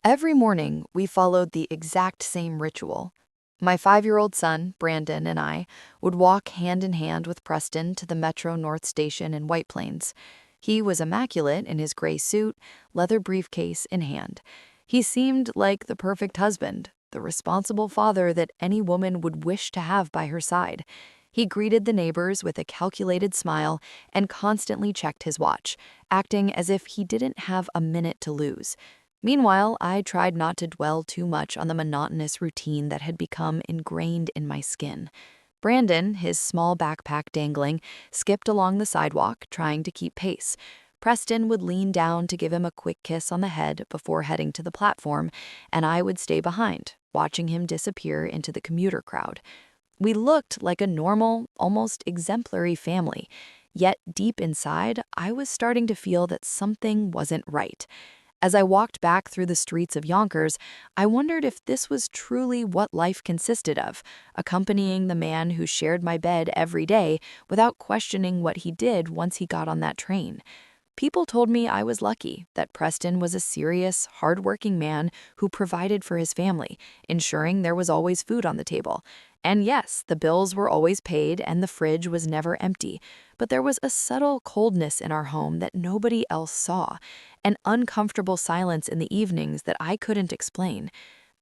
Every morning, we followed the exact same ritual. My 5-year-old son, Brandon, and I would walk hand in hand with Preston to the Metro North Station in White Plains. He was immaculate in his gray suit, leather briefcase in hand. He seemed like the perfect husband, the responsible father that any woman would wish to have by her side. He greeted the neighbors with a calculated smile and constantly checked his watch, acting as if he didn't have a minute to lose. Meanwhile, I tried not to dwell too much on the monotonous routine that had become ingrained in my skin. Brandon, his small backpack dangling, skipped along the sidewalk, trying to keep pace. Preston would lean down to give him a quick kiss on the head before heading to the platform, and I would stay behind, watching him disappear into the commuter crowd. We looked like a normal, almost exemplary family, yet deep inside, I was starting to feel that something wasn't right. As I walked back through the streets of Yonkers, I wondered if this was truly what life consisted of, accompanying the man who shared my bed every day without questioning what he did once he got on that train. People told me I was lucky, that Preston was a serious, hardworking man who provided for his family, ensuring there was always food on the table. And yes, the bills were always paid and the fridge was never empty, but there was a subtle coldness in our home that nobody else saw, an uncomfortable silence in the evenings that I couldn't explain.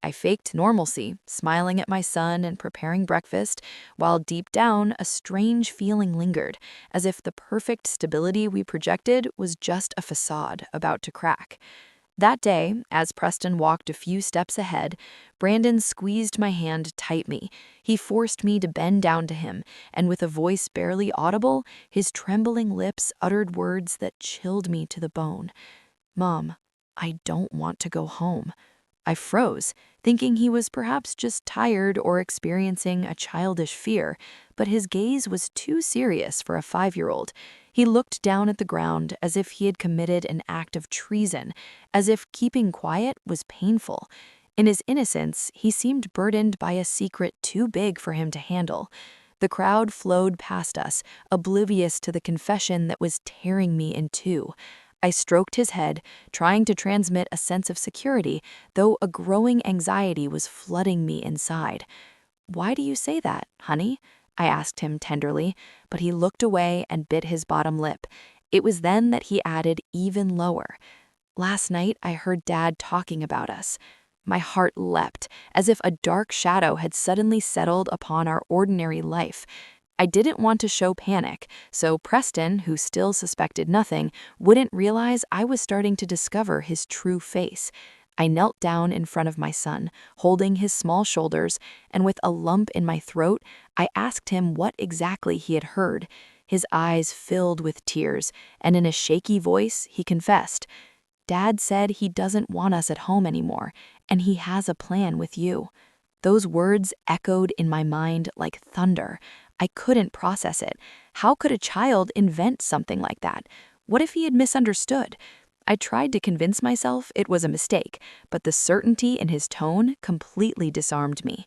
I faked normalcy, smiling at my son and preparing breakfast, while deep down a strange feeling lingered, as if the perfect stability we projected was just a facade about to crack. That day, as Preston walked a few steps ahead, Brandon squeezed my hand tightly. He forced me to bend down to him, and with a voice barely audible, his trembling lips uttered words that chilled me to the bone. "Mom, I don't want to go home." I froze, thinking he was perhaps just tired or experiencing a childish fear, but his gaze was too serious for a 5-year-old. He looked down at the ground as if he had committed an act of treason, as if keeping quiet was painful. In his innocence, he seemed burdened by a secret too big for him to handle. The crowd flowed past us, oblivious to the confession that was tearing me in two. I stroked his head, trying to transmit a sense of security, though a growing anxiety was flooding me inside. "Why do you say that, honey?" I asked him tenderly, but he looked away and bit his bottom lip. It was then that he added even lower. "Last night I heard Dad talking about us." My heart leapt, as if a dark shadow had suddenly settled upon our ordinary life. I didn't want to show panic, so Preston, who still suspected nothing, wouldn't realize I was starting to discover his true face. I knelt down in front of my son, holding his small shoulders, and with a lump in my throat, I asked him what exactly he had heard. His eyes filled with tears, and in a shaky voice, he confessed, "Dad said he doesn't want us at home anymore, and he has a plan with you." Those words echoed in my mind like thunder. I couldn't process it. How could a child invent something like that? What if he had misunderstood? I tried to convince myself it was a mistake, but the certainty in his tone completely disarmed me.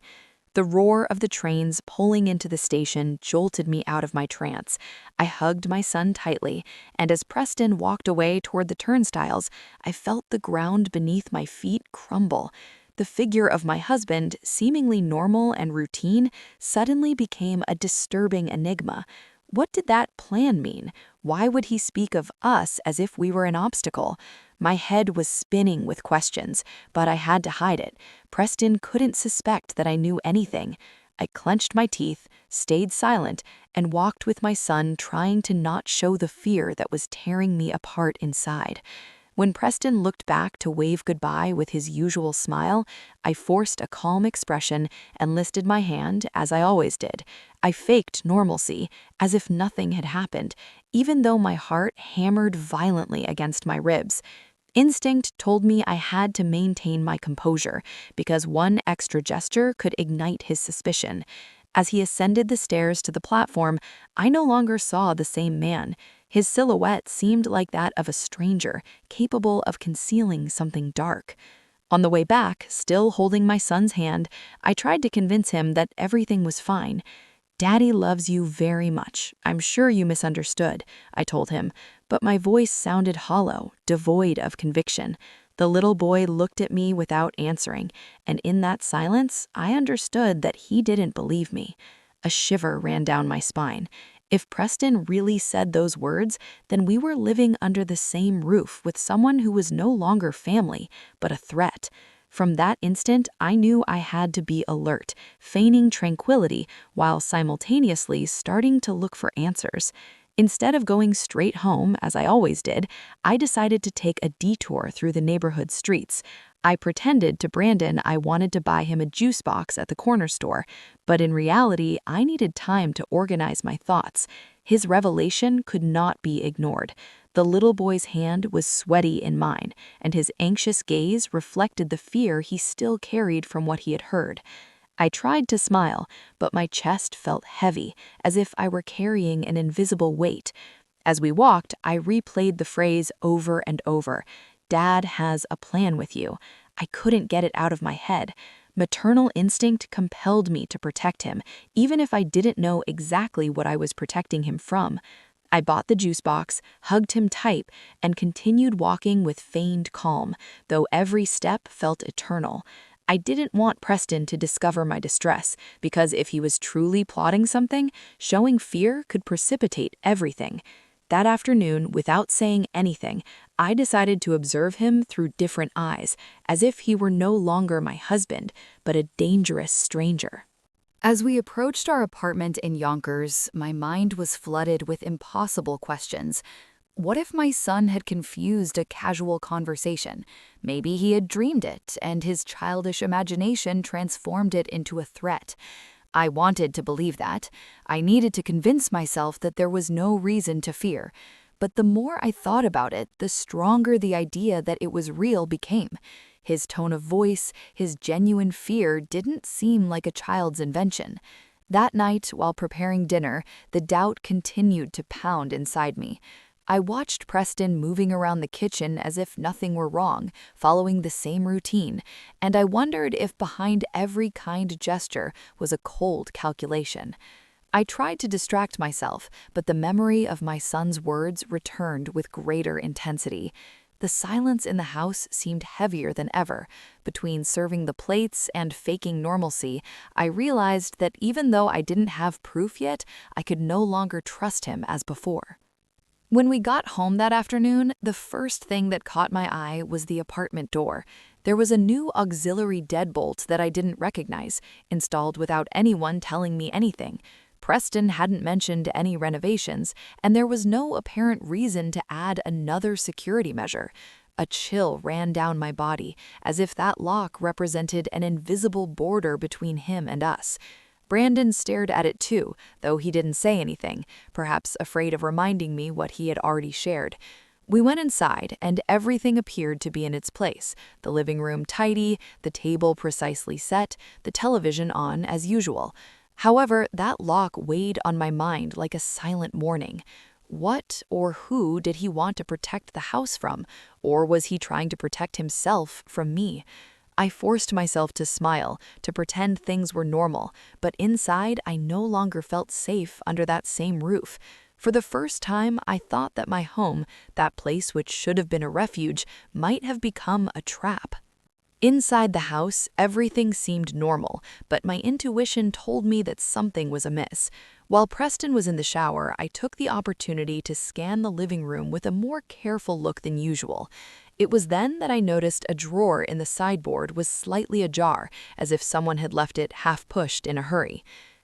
The roar of the trains pulling into the station jolted me out of my trance. I hugged my son tightly, and as Preston walked away toward the turnstiles, I felt the ground beneath my feet crumble. The figure of my husband, seemingly normal and routine, suddenly became a disturbing enigma. What did that plan mean? Why would he speak of us as if we were an obstacle? My head was spinning with questions, but I had to hide it. Preston couldn't suspect that I knew anything. I clenched my teeth, stayed silent, and walked with my son, trying to not show the fear that was tearing me apart inside. When Preston looked back to wave goodbye with his usual smile, I forced a calm expression and lifted my hand, as I always did. I faked normalcy, as if nothing had happened, even though my heart hammered violently against my ribs. Instinct told me I had to maintain my composure, because one extra gesture could ignite his suspicion. As he ascended the stairs to the platform, I no longer saw the same man. His silhouette seemed like that of a stranger, capable of concealing something dark. On the way back, still holding my son's hand, I tried to convince him that everything was fine. "Daddy loves you very much. I'm sure you misunderstood," I told him, but my voice sounded hollow, devoid of conviction. The little boy looked at me without answering, and in that silence, I understood that he didn't believe me. A shiver ran down my spine. If Preston really said those words, then we were living under the same roof with someone who was no longer family, but a threat. From that instant, I knew I had to be alert, feigning tranquility while simultaneously starting to look for answers. Instead of going straight home, as I always did, I decided to take a detour through the neighborhood streets. I pretended to Brandon I wanted to buy him a juice box at the corner store, but in reality, I needed time to organize my thoughts. His revelation could not be ignored. The little boy's hand was sweaty in mine, and his anxious gaze reflected the fear he still carried from what he had heard. I tried to smile, but my chest felt heavy, as if I were carrying an invisible weight. As we walked, I replayed the phrase over and over. Dad has a plan with you. I couldn't get it out of my head. Maternal instinct compelled me to protect him, even if I didn't know exactly what I was protecting him from. I bought the juice box, hugged him tight, and continued walking with feigned calm, though every step felt eternal. I didn't want Preston to discover my distress, because if he was truly plotting something, showing fear could precipitate everything. That afternoon, without saying anything, I decided to observe him through different eyes, as if he were no longer my husband, but a dangerous stranger. As we approached our apartment in Yonkers, my mind was flooded with impossible questions. What if my son had confused a casual conversation? Maybe he had dreamed it, and his childish imagination transformed it into a threat. I wanted to believe that. I needed to convince myself that there was no reason to fear. But the more I thought about it, the stronger the idea that it was real became. His tone of voice, his genuine fear didn't seem like a child's invention. That night, while preparing dinner, the doubt continued to pound inside me. I watched Preston moving around the kitchen as if nothing were wrong, following the same routine, and I wondered if behind every kind gesture was a cold calculation. I tried to distract myself, but the memory of my son's words returned with greater intensity. The silence in the house seemed heavier than ever. Between serving the plates and faking normalcy, I realized that even though I didn't have proof yet, I could no longer trust him as before. When we got home that afternoon, the first thing that caught my eye was the apartment door. There was a new auxiliary deadbolt that I didn't recognize, installed without anyone telling me anything. Preston hadn't mentioned any renovations, and there was no apparent reason to add another security measure. A chill ran down my body, as if that lock represented an invisible border between him and us. Brandon stared at it too, though he didn't say anything, perhaps afraid of reminding me what he had already shared. We went inside, and everything appeared to be in its place. The living room tidy, the table precisely set, the television on as usual. However, that lock weighed on my mind like a silent warning. What or who did he want to protect the house from? Or was he trying to protect himself from me? I forced myself to smile, to pretend things were normal, but inside I no longer felt safe under that same roof. For the first time, I thought that my home, that place which should have been a refuge, might have become a trap. Inside the house, everything seemed normal, but my intuition told me that something was amiss. While Preston was in the shower, I took the opportunity to scan the living room with a more careful look than usual. It was then that I noticed a drawer in the sideboard was slightly ajar, as if someone had left it half-pushed in a hurry.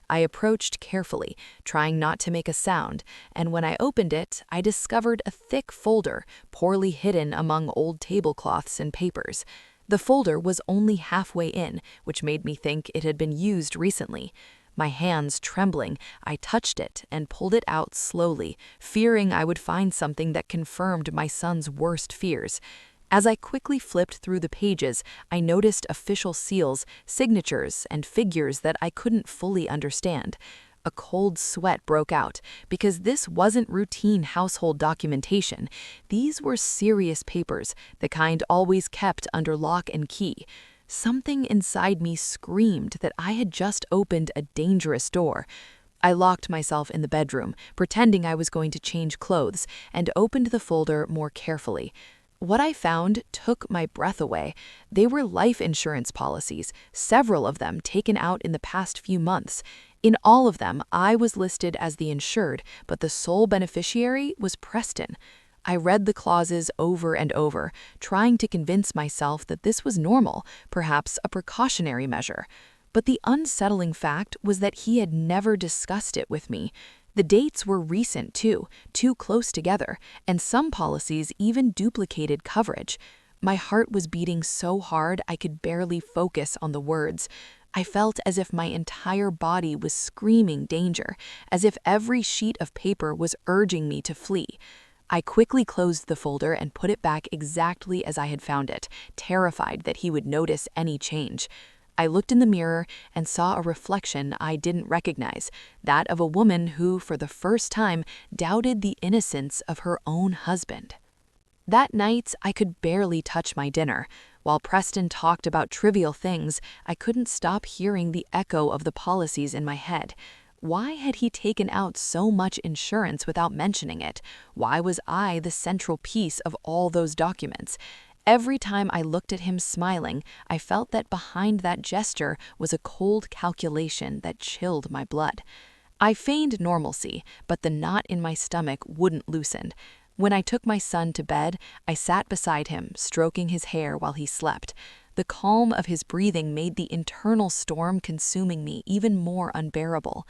I approached carefully, trying not to make a sound, and when I opened it, I discovered a thick folder, poorly hidden among old tablecloths and papers. The folder was only halfway in, which made me think it had been used recently. My hands trembling, I touched it and pulled it out slowly, fearing I would find something that confirmed my son's worst fears. As I quickly flipped through the pages, I noticed official seals, signatures, and figures that I couldn't fully understand. A cold sweat broke out, because this wasn't routine household documentation. These were serious papers, the kind always kept under lock and key. Something inside me screamed that I had just opened a dangerous door. I locked myself in the bedroom, pretending I was going to change clothes, and opened the folder more carefully. What I found took my breath away. They were life insurance policies, several of them taken out in the past few months. In all of them, I was listed as the insured, but the sole beneficiary was Preston. I read the clauses over and over, trying to convince myself that this was normal, perhaps a precautionary measure. But the unsettling fact was that he had never discussed it with me. The dates were recent too close together, and some policies even duplicated coverage. My heart was beating so hard I could barely focus on the words. I felt as if my entire body was screaming danger, as if every sheet of paper was urging me to flee. I quickly closed the folder and put it back exactly as I had found it, terrified that he would notice any change. I looked in the mirror and saw a reflection I didn't recognize, that of a woman who, for the first time, doubted the innocence of her own husband. That night, I could barely touch my dinner. While Preston talked about trivial things, I couldn't stop hearing the echo of the policies in my head. Why had he taken out so much insurance without mentioning it? Why was I the central piece of all those documents? Every time I looked at him smiling, I felt that behind that gesture was a cold calculation that chilled my blood. I feigned normalcy, but the knot in my stomach wouldn't loosen. When I took my son to bed, I sat beside him, stroking his hair while he slept. The calm of his breathing made the internal storm consuming me even more unbearable.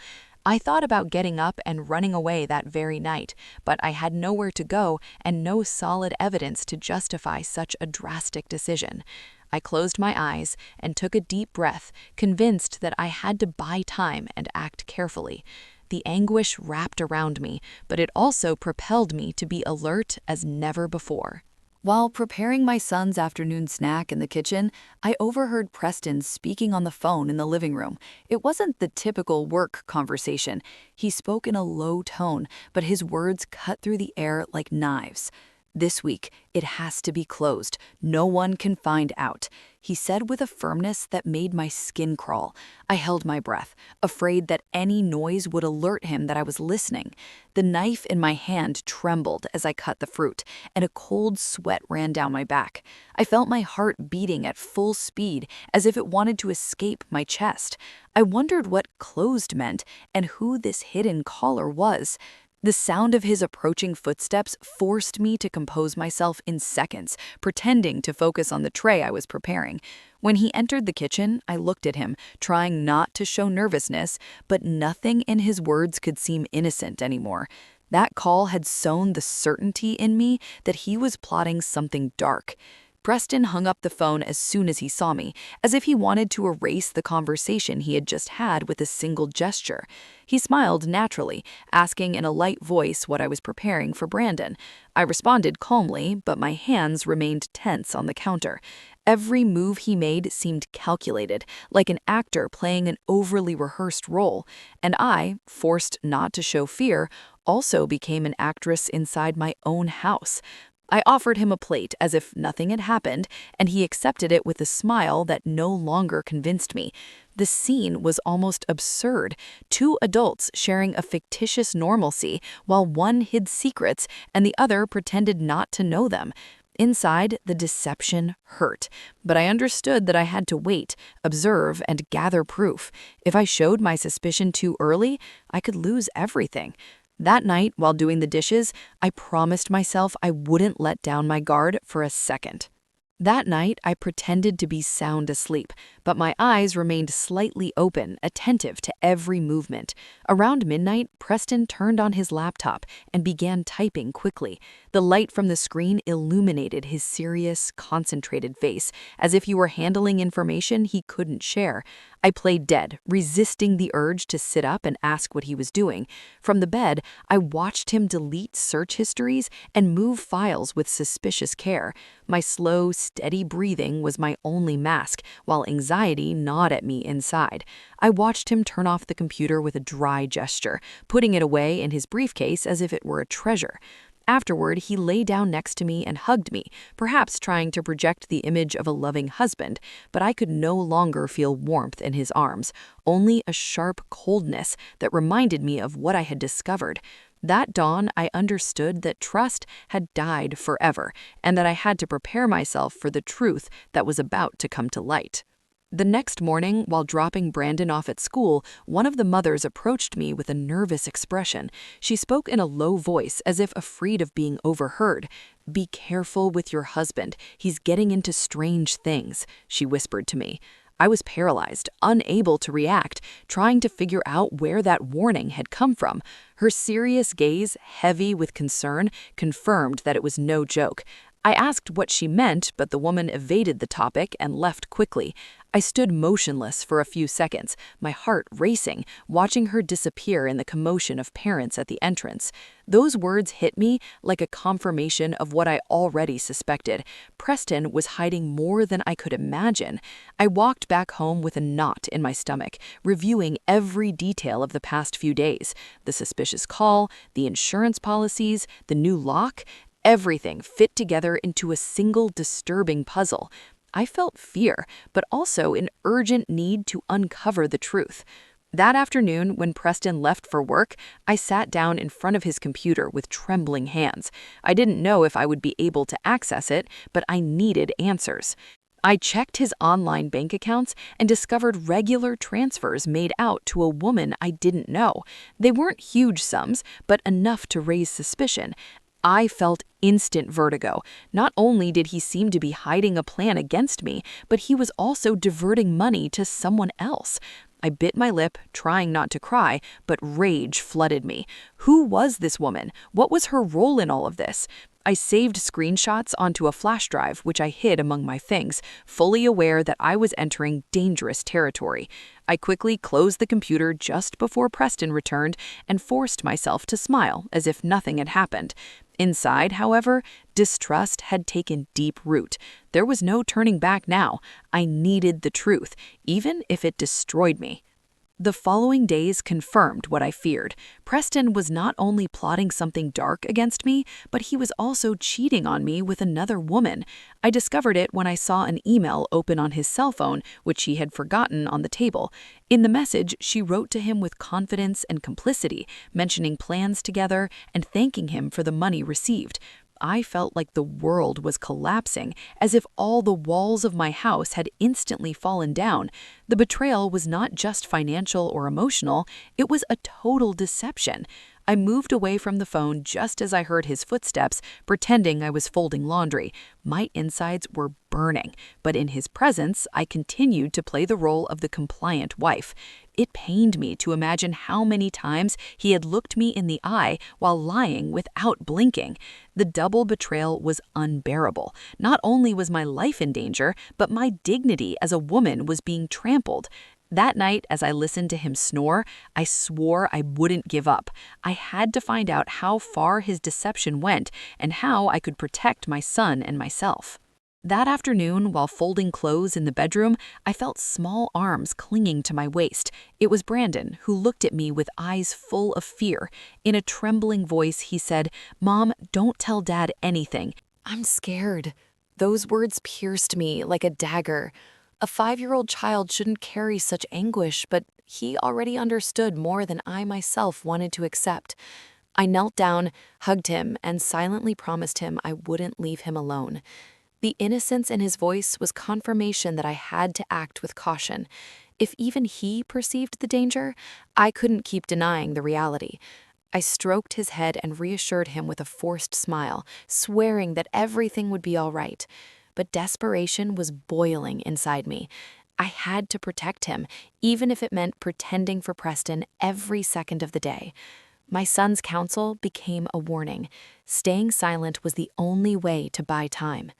I thought about getting up and running away that very night, but I had nowhere to go and no solid evidence to justify such a drastic decision. I closed my eyes and took a deep breath, convinced that I had to buy time and act carefully. The anguish wrapped around me, but it also propelled me to be alert as never before. While preparing my son's afternoon snack in the kitchen, I overheard Preston speaking on the phone in the living room. It wasn't the typical work conversation. He spoke in a low tone, but his words cut through the air like knives. "This week, it has to be closed. No one can find out," he said with a firmness that made my skin crawl. I held my breath, afraid that any noise would alert him that I was listening. The knife in my hand trembled as I cut the fruit, and a cold sweat ran down my back. I felt my heart beating at full speed, as if it wanted to escape my chest. I wondered what closed meant and who this hidden caller was. The sound of his approaching footsteps forced me to compose myself in seconds, pretending to focus on the tray I was preparing. When he entered the kitchen, I looked at him, trying not to show nervousness, but nothing in his words could seem innocent anymore. That call had sown the certainty in me that he was plotting something dark. Preston hung up the phone as soon as he saw me, as if he wanted to erase the conversation he had just had with a single gesture. He smiled naturally, asking in a light voice what I was preparing for Brandon. I responded calmly, but my hands remained tense on the counter. Every move he made seemed calculated, like an actor playing an overly rehearsed role, and I, forced not to show fear, also became an actress inside my own house. I offered him a plate as if nothing had happened, and he accepted it with a smile that no longer convinced me. The scene was almost absurd. Two adults sharing a fictitious normalcy while one hid secrets and the other pretended not to know them. Inside, the deception hurt, but I understood that I had to wait, observe, and gather proof. If I showed my suspicion too early, I could lose everything. That night, while doing the dishes, I promised myself I wouldn't let down my guard for a second. That night, I pretended to be sound asleep, but my eyes remained slightly open, attentive to every movement. Around midnight, Preston turned on his laptop and began typing quickly. The light from the screen illuminated his serious, concentrated face, as if he were handling information he couldn't share. I played dead, resisting the urge to sit up and ask what he was doing. From the bed, I watched him delete search histories and move files with suspicious care. My slow, steady breathing was my only mask, while anxiety gnawed at me inside. I watched him turn off the computer with a dry gesture, putting it away in his briefcase as if it were a treasure. Afterward, he lay down next to me and hugged me, perhaps trying to project the image of a loving husband, but I could no longer feel warmth in his arms, only a sharp coldness that reminded me of what I had discovered. That dawn, I understood that trust had died forever and that I had to prepare myself for the truth that was about to come to light. The next morning, while dropping Brandon off at school, one of the mothers approached me with a nervous expression. She spoke in a low voice, as if afraid of being overheard. "Be careful with your husband. He's getting into strange things," she whispered to me. I was paralyzed, unable to react, trying to figure out where that warning had come from. Her serious gaze, heavy with concern, confirmed that it was no joke. I asked what she meant, but the woman evaded the topic and left quickly. I stood motionless for a few seconds, my heart racing, watching her disappear in the commotion of parents at the entrance. Those words hit me like a confirmation of what I already suspected. Preston was hiding more than I could imagine. I walked back home with a knot in my stomach, reviewing every detail of the past few days: the suspicious call, the insurance policies, the new lock. Everything fit together into a single disturbing puzzle. I felt fear, but also an urgent need to uncover the truth. That afternoon, when Preston left for work, I sat down in front of his computer with trembling hands. I didn't know if I would be able to access it, but I needed answers. I checked his online bank accounts and discovered regular transfers made out to a woman I didn't know. They weren't huge sums, but enough to raise suspicion. I felt instant vertigo. Not only did he seem to be hiding a plan against me, but he was also diverting money to someone else. I bit my lip, trying not to cry, but rage flooded me. Who was this woman? What was her role in all of this? I saved screenshots onto a flash drive, which I hid among my things, fully aware that I was entering dangerous territory. I quickly closed the computer just before Preston returned and forced myself to smile as if nothing had happened. Inside, however, distrust had taken deep root. There was no turning back now. I needed the truth, even if it destroyed me. The following days confirmed what I feared. Preston was not only plotting something dark against me, but he was also cheating on me with another woman. I discovered it when I saw an email open on his cell phone, which he had forgotten on the table. In the message, she wrote to him with confidence and complicity, mentioning plans together and thanking him for the money received. I felt like the world was collapsing, as if all the walls of my house had instantly fallen down. The betrayal was not just financial or emotional, it was a total deception. I moved away from the phone just as I heard his footsteps, pretending I was folding laundry. My insides were burning, but in his presence, I continued to play the role of the compliant wife. It pained me to imagine how many times he had looked me in the eye while lying without blinking. The double betrayal was unbearable. Not only was my life in danger, but my dignity as a woman was being trampled. That night, as I listened to him snore, I swore I wouldn't give up. I had to find out how far his deception went and how I could protect my son and myself. That afternoon, while folding clothes in the bedroom, I felt small arms clinging to my waist. It was Brandon, who looked at me with eyes full of fear. In a trembling voice, he said, "Mom, don't tell Dad anything." "I'm scared." Those words pierced me like a dagger. A 5-year-old child shouldn't carry such anguish, but he already understood more than I myself wanted to accept. I knelt down, hugged him, and silently promised him I wouldn't leave him alone. The innocence in his voice was confirmation that I had to act with caution. If even he perceived the danger, I couldn't keep denying the reality. I stroked his head and reassured him with a forced smile, swearing that everything would be all right. But desperation was boiling inside me. I had to protect him, even if it meant pretending for Preston every second of the day. My son's counsel became a warning. Staying silent was the only way to buy time.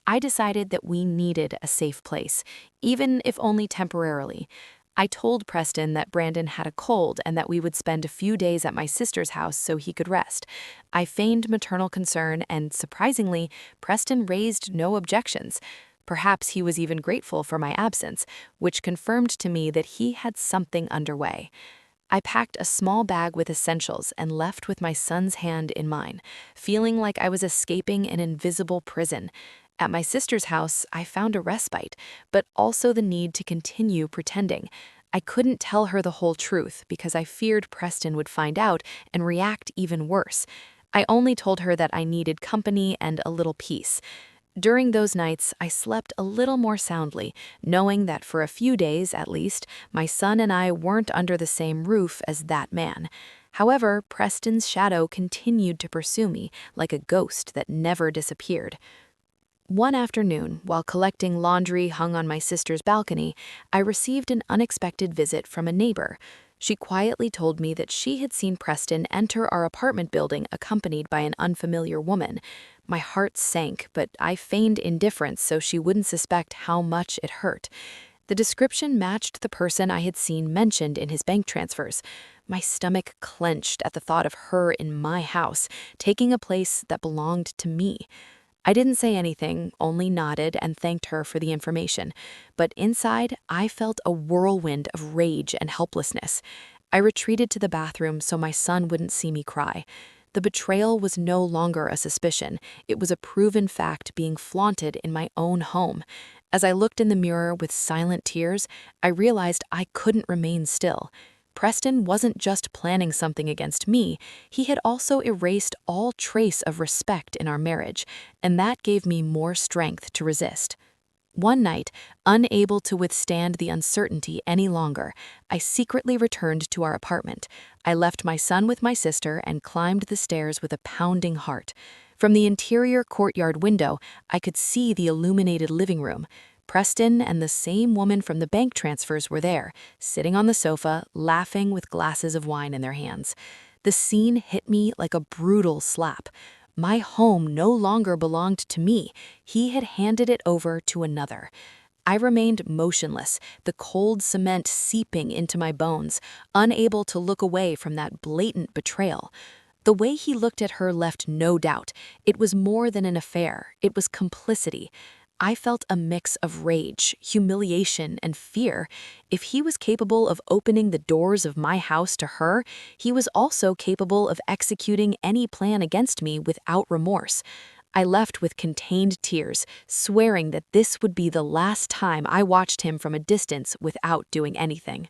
I decided that we needed a safe place, even if only temporarily. I told Preston that Brandon had a cold and that we would spend a few days at my sister's house so he could rest. I feigned maternal concern and, surprisingly, Preston raised no objections. Perhaps he was even grateful for my absence, which confirmed to me that he had something underway. I packed a small bag with essentials and left with my son's hand in mine, feeling like I was escaping an invisible prison. At my sister's house, I found a respite, but also the need to continue pretending. I couldn't tell her the whole truth because I feared Preston would find out and react even worse. I only told her that I needed company and a little peace. During those nights, I slept a little more soundly, knowing that for a few days at least, my son and I weren't under the same roof as that man. However, Preston's shadow continued to pursue me like a ghost that never disappeared. One afternoon, while collecting laundry hung on my sister's balcony, I received an unexpected visit from a neighbor. She quietly told me that she had seen Preston enter our apartment building accompanied by an unfamiliar woman. My heart sank, but I feigned indifference so she wouldn't suspect how much it hurt. The description matched the person I had seen mentioned in his bank transfers. My stomach clenched at the thought of her in my house, taking a place that belonged to me. I didn't say anything, only nodded and thanked her for the information, but inside I felt a whirlwind of rage and helplessness. I retreated to the bathroom so my son wouldn't see me cry. The betrayal was no longer a suspicion, it was a proven fact being flaunted in my own home. As I looked in the mirror with silent tears, I realized I couldn't remain still. Preston wasn't just planning something against me, he had also erased all trace of respect in our marriage, and that gave me more strength to resist. One night, unable to withstand the uncertainty any longer, I secretly returned to our apartment. I left my son with my sister and climbed the stairs with a pounding heart. From the interior courtyard window, I could see the illuminated living room. Preston and the same woman from the bank transfers were there, sitting on the sofa, laughing with glasses of wine in their hands. The scene hit me like a brutal slap. My home no longer belonged to me. He had handed it over to another. I remained motionless, the cold cement seeping into my bones, unable to look away from that blatant betrayal. The way he looked at her left no doubt. It was more than an affair. It was complicity. I felt a mix of rage, humiliation, and fear. If he was capable of opening the doors of my house to her, he was also capable of executing any plan against me without remorse. I left with contained tears, swearing that this would be the last time I watched him from a distance without doing anything.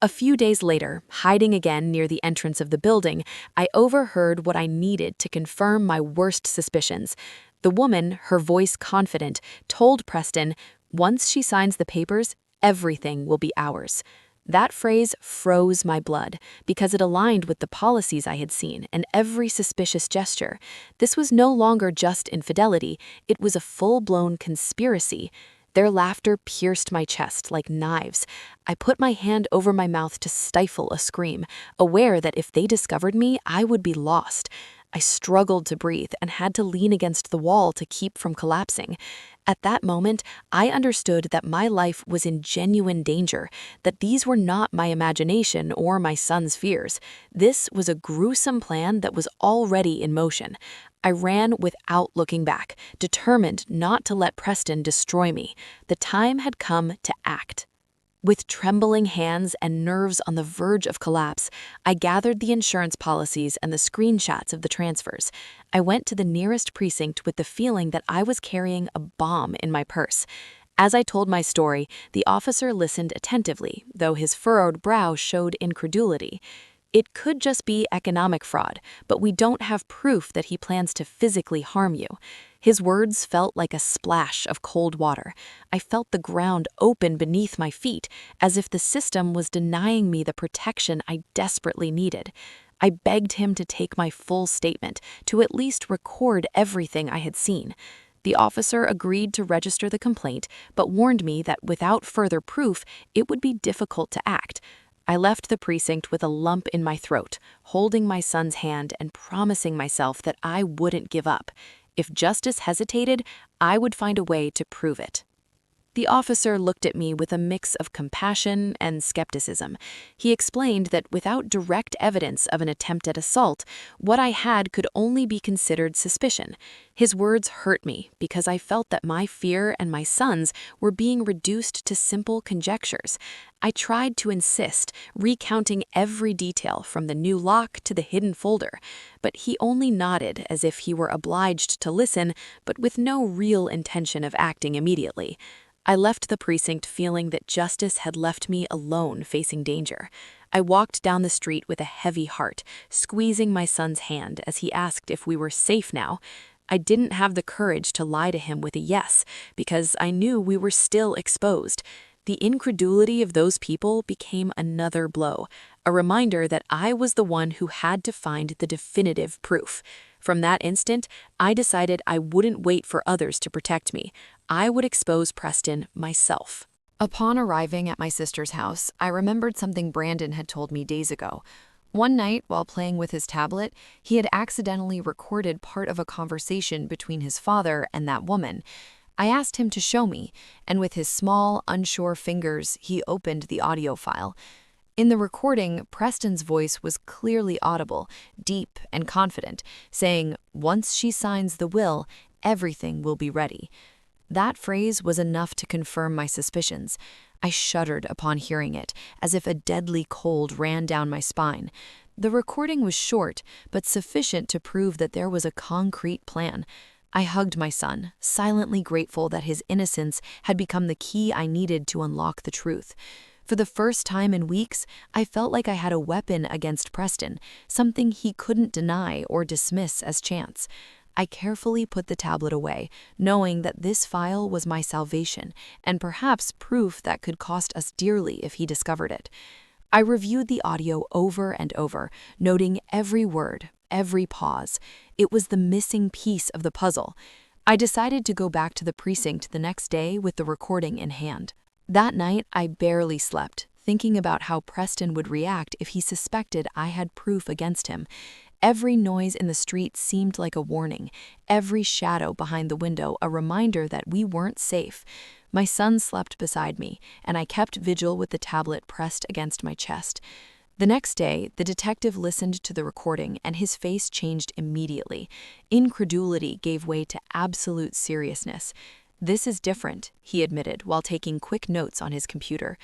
A few days later, hiding again near the entrance of the building, I overheard what I needed to confirm my worst suspicions. The woman, her voice confident, told Preston, "Once she signs the papers, everything will be ours." That phrase froze my blood because it aligned with the policies I had seen and every suspicious gesture. This was no longer just infidelity, it was a full-blown conspiracy. Their laughter pierced my chest like knives. I put my hand over my mouth to stifle a scream, aware that if they discovered me, I would be lost. I struggled to breathe and had to lean against the wall to keep from collapsing. At that moment, I understood that my life was in genuine danger, that these were not my imagination or my son's fears. This was a gruesome plan that was already in motion. I ran without looking back, determined not to let Preston destroy me. The time had come to act. With trembling hands and nerves on the verge of collapse, I gathered the insurance policies and the screenshots of the transfers. I went to the nearest precinct with the feeling that I was carrying a bomb in my purse. As I told my story, the officer listened attentively, though his furrowed brow showed incredulity. It could just be economic fraud, but we don't have proof that he plans to physically harm you. His words felt like a splash of cold water. I felt the ground open beneath my feet, as if the system was denying me the protection I desperately needed. I begged him to take my full statement, to at least record everything I had seen. The officer agreed to register the complaint, but warned me that without further proof, it would be difficult to act. I left the precinct with a lump in my throat, holding my son's hand and promising myself that I wouldn't give up. If justice hesitated, I would find a way to prove it. The officer looked at me with a mix of compassion and skepticism. He explained that without direct evidence of an attempt at assault, what I had could only be considered suspicion. His words hurt me because I felt that my fear and my son's were being reduced to simple conjectures. I tried to insist, recounting every detail from the new lock to the hidden folder, but he only nodded as if he were obliged to listen, but with no real intention of acting immediately. I left the precinct feeling that justice had left me alone facing danger. I walked down the street with a heavy heart, squeezing my son's hand as he asked if we were safe now. I didn't have the courage to lie to him with a yes, because I knew we were still exposed. The incredulity of those people became another blow, a reminder that I was the one who had to find the definitive proof. From that instant, I decided I wouldn't wait for others to protect me. I would expose Preston myself. Upon arriving at my sister's house, I remembered something Brandon had told me days ago. One night, while playing with his tablet, he had accidentally recorded part of a conversation between his father and that woman. I asked him to show me, and with his small, unsure fingers, he opened the audio file. In the recording, Preston's voice was clearly audible, deep and confident, saying, "Once she signs the will, everything will be ready." That phrase was enough to confirm my suspicions. I shuddered upon hearing it, as if a deadly cold ran down my spine. The recording was short, but sufficient to prove that there was a concrete plan. I hugged my son, silently grateful that his innocence had become the key I needed to unlock the truth. For the first time in weeks, I felt like I had a weapon against Preston, something he couldn't deny or dismiss as chance. I carefully put the tablet away, knowing that this file was my salvation, and perhaps proof that could cost us dearly if he discovered it. I reviewed the audio over and over, noting every word, every pause. It was the missing piece of the puzzle. I decided to go back to the precinct the next day with the recording in hand. That night, I barely slept, thinking about how Preston would react if he suspected I had proof against him. Every noise in the street seemed like a warning, every shadow behind the window a reminder that we weren't safe. My son slept beside me, and I kept vigil with the tablet pressed against my chest. The next day, the detective listened to the recording, and his face changed immediately. Incredulity gave way to absolute seriousness. "This is different," he admitted while taking quick notes on his computer.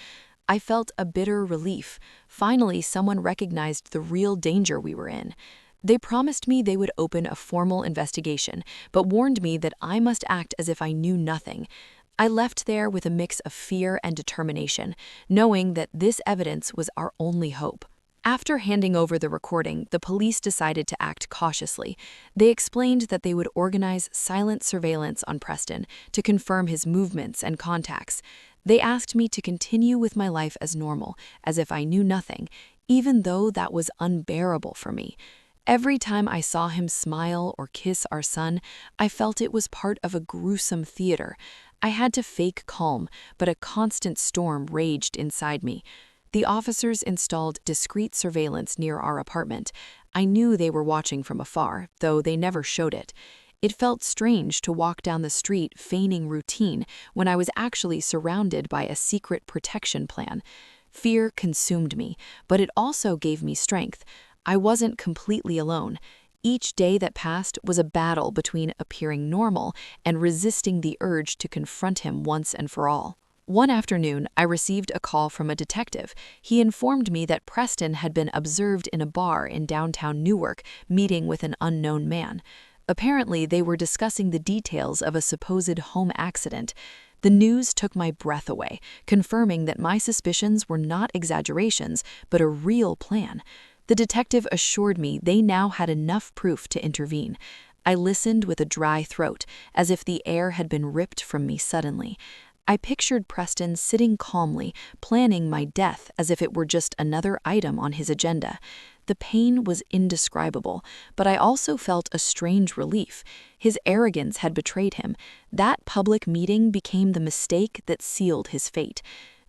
I felt a bitter relief. Finally, someone recognized the real danger we were in. They promised me they would open a formal investigation, but warned me that I must act as if I knew nothing. I left there with a mix of fear and determination, knowing that this evidence was our only hope. After handing over the recording, the police decided to act cautiously. They explained that they would organize silent surveillance on Preston to confirm his movements and contacts. They asked me to continue with my life as normal, as if I knew nothing, even though that was unbearable for me. Every time I saw him smile or kiss our son, I felt it was part of a gruesome theater. I had to fake calm, but a constant storm raged inside me. The officers installed discreet surveillance near our apartment. I knew they were watching from afar, though they never showed it. It felt strange to walk down the street feigning routine when I was actually surrounded by a secret protection plan. Fear consumed me, but it also gave me strength. I wasn't completely alone. Each day that passed was a battle between appearing normal and resisting the urge to confront him once and for all. One afternoon, I received a call from a detective. He informed me that Preston had been observed in a bar in downtown Newark, meeting with an unknown man. Apparently, they were discussing the details of a supposed home accident. The news took my breath away, confirming that my suspicions were not exaggerations, but a real plan. The detective assured me they now had enough proof to intervene. I listened with a dry throat, as if the air had been ripped from me suddenly. I pictured Preston sitting calmly, planning my death as if it were just another item on his agenda. The pain was indescribable, but I also felt a strange relief. His arrogance had betrayed him. That public meeting became the mistake that sealed his fate.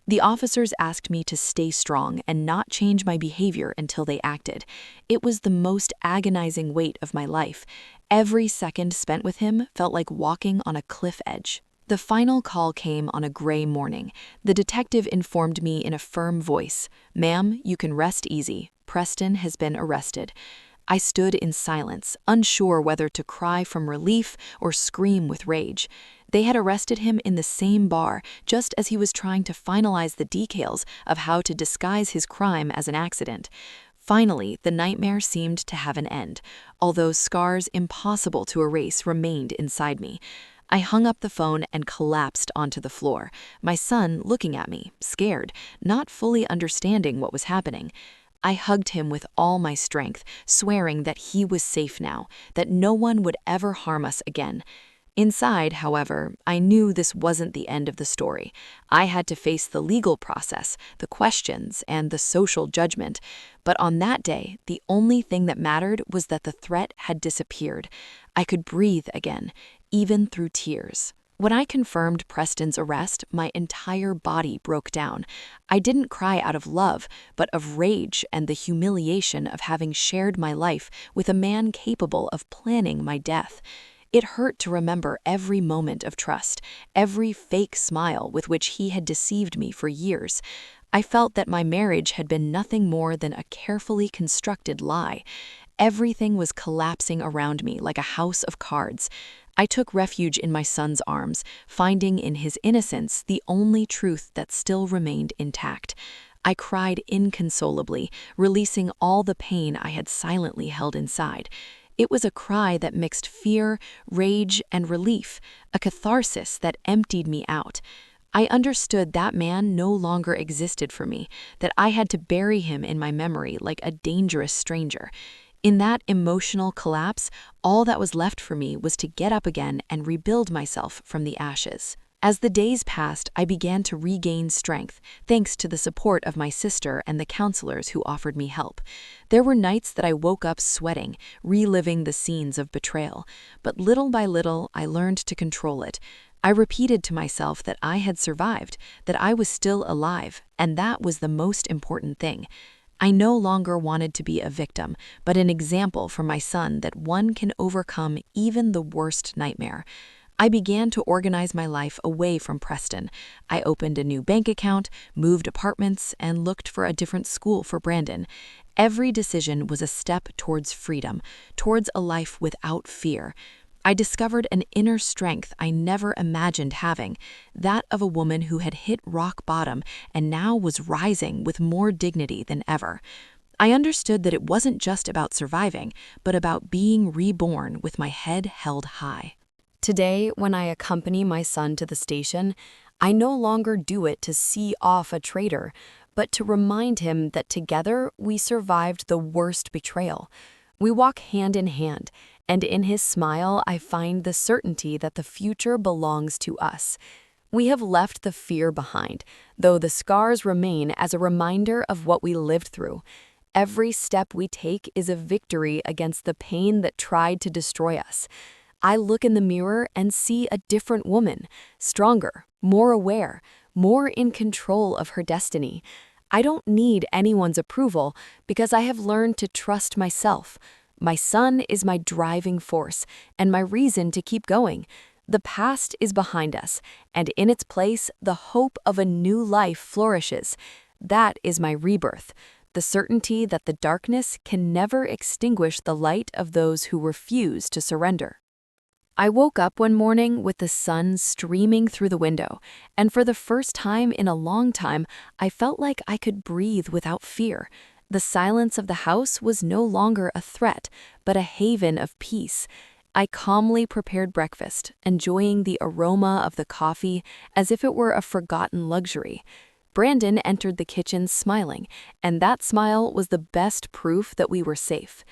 The officers asked me to stay strong and not change my behavior until they acted. It was the most agonizing weight of my life. Every second spent with him felt like walking on a cliff edge. The final call came on a gray morning. The detective informed me in a firm voice, "Ma'am, you can rest easy. Preston has been arrested." I stood in silence, unsure whether to cry from relief or scream with rage. They had arrested him in the same bar, just as he was trying to finalize the details of how to disguise his crime as an accident. Finally, the nightmare seemed to have an end, although scars impossible to erase remained inside me. I hung up the phone and collapsed onto the floor, my son looking at me, scared, not fully understanding what was happening. I hugged him with all my strength, swearing that he was safe now, that no one would ever harm us again. Inside, however, I knew this wasn't the end of the story. I had to face the legal process, the questions, and the social judgment. But on that day, the only thing that mattered was that the threat had disappeared. I could breathe again, even through tears. When I confirmed Preston's arrest, my entire body broke down. I didn't cry out of love, but of rage and the humiliation of having shared my life with a man capable of planning my death. It hurt to remember every moment of trust, every fake smile with which he had deceived me for years. I felt that my marriage had been nothing more than a carefully constructed lie. Everything was collapsing around me like a house of cards. I took refuge in my son's arms, finding in his innocence the only truth that still remained intact. I cried inconsolably, releasing all the pain I had silently held inside. It was a cry that mixed fear, rage, and relief, a catharsis that emptied me out. I understood that man no longer existed for me, that I had to bury him in my memory like a dangerous stranger. In that emotional collapse, all that was left for me was to get up again and rebuild myself from the ashes. As the days passed, I began to regain strength, thanks to the support of my sister and the counselors who offered me help. There were nights that I woke up sweating, reliving the scenes of betrayal, but little by little I learned to control it. I repeated to myself that I had survived, that I was still alive, and that was the most important thing. I no longer wanted to be a victim, but an example for my son that one can overcome even the worst nightmare. I began to organize my life away from Preston. I opened a new bank account, moved apartments, and looked for a different school for Brandon. Every decision was a step towards freedom, towards a life without fear. I discovered an inner strength I never imagined having, that of a woman who had hit rock bottom and now was rising with more dignity than ever. I understood that it wasn't just about surviving, but about being reborn with my head held high. Today, when I accompany my son to the station, I no longer do it to see off a traitor, but to remind him that together we survived the worst betrayal. We walk hand in hand, and in his smile I find the certainty that the future belongs to us. We have left the fear behind, though the scars remain as a reminder of what we lived through. Every step we take is a victory against the pain that tried to destroy us. I look in the mirror and see a different woman, stronger, more aware, more in control of her destiny. I don't need anyone's approval because I have learned to trust myself. My son is my driving force and my reason to keep going. The past is behind us, and in its place, the hope of a new life flourishes. That is my rebirth, the certainty that the darkness can never extinguish the light of those who refuse to surrender. I woke up one morning with the sun streaming through the window, and for the first time in a long time, I felt like I could breathe without fear. The silence of the house was no longer a threat, but a haven of peace. I calmly prepared breakfast, enjoying the aroma of the coffee as if it were a forgotten luxury. Brandon entered the kitchen smiling, and that smile was the best proof that we were safe.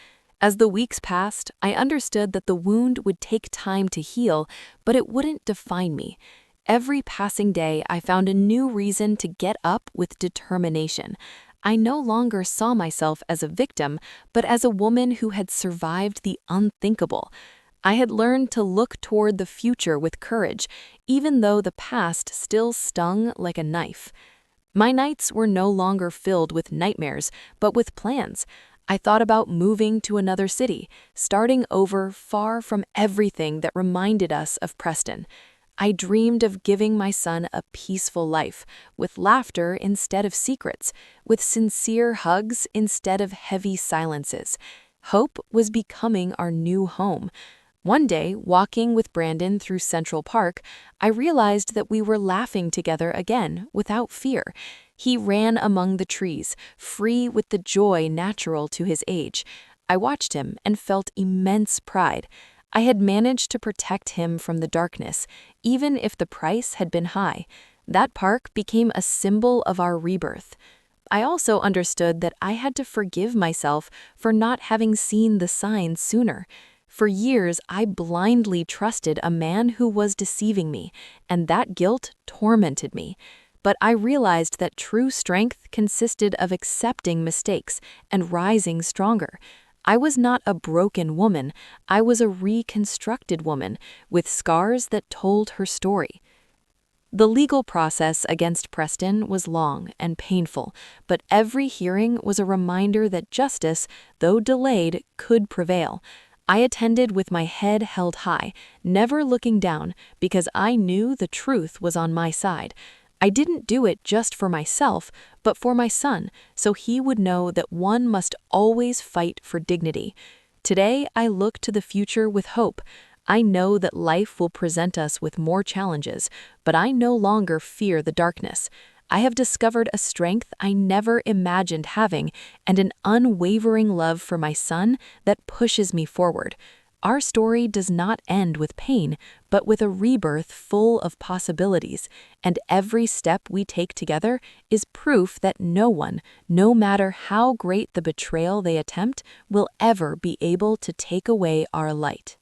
As the weeks passed, I understood that the wound would take time to heal, but it wouldn't define me. Every passing day, I found a new reason to get up with determination. I no longer saw myself as a victim, but as a woman who had survived the unthinkable. I had learned to look toward the future with courage, even though the past still stung like a knife. My nights were no longer filled with nightmares, but with plans. I thought about moving to another city, starting over far from everything that reminded us of Preston. I dreamed of giving my son a peaceful life, with laughter instead of secrets, with sincere hugs instead of heavy silences. Hope was becoming our new home. One day, walking with Brandon through Central Park, I realized that we were laughing together again without fear. He ran among the trees, free with the joy natural to his age. I watched him and felt immense pride. I had managed to protect him from the darkness, even if the price had been high. That park became a symbol of our rebirth. I also understood that I had to forgive myself for not having seen the signs sooner. For years, I blindly trusted a man who was deceiving me, and that guilt tormented me. But I realized that true strength consisted of accepting mistakes and rising stronger. I was not a broken woman, I was a reconstructed woman with scars that told her story. The legal process against Preston was long and painful, but every hearing was a reminder that justice, though delayed, could prevail. I attended with my head held high, never looking down, because I knew the truth was on my side. I didn't do it just for myself, but for my son, so he would know that one must always fight for dignity. Today, I look to the future with hope. I know that life will present us with more challenges, but I no longer fear the darkness. I have discovered a strength I never imagined having and an unwavering love for my son that pushes me forward. Our story does not end with pain, but with a rebirth full of possibilities, and every step we take together is proof that no one, no matter how great the betrayal they attempt, will ever be able to take away our light.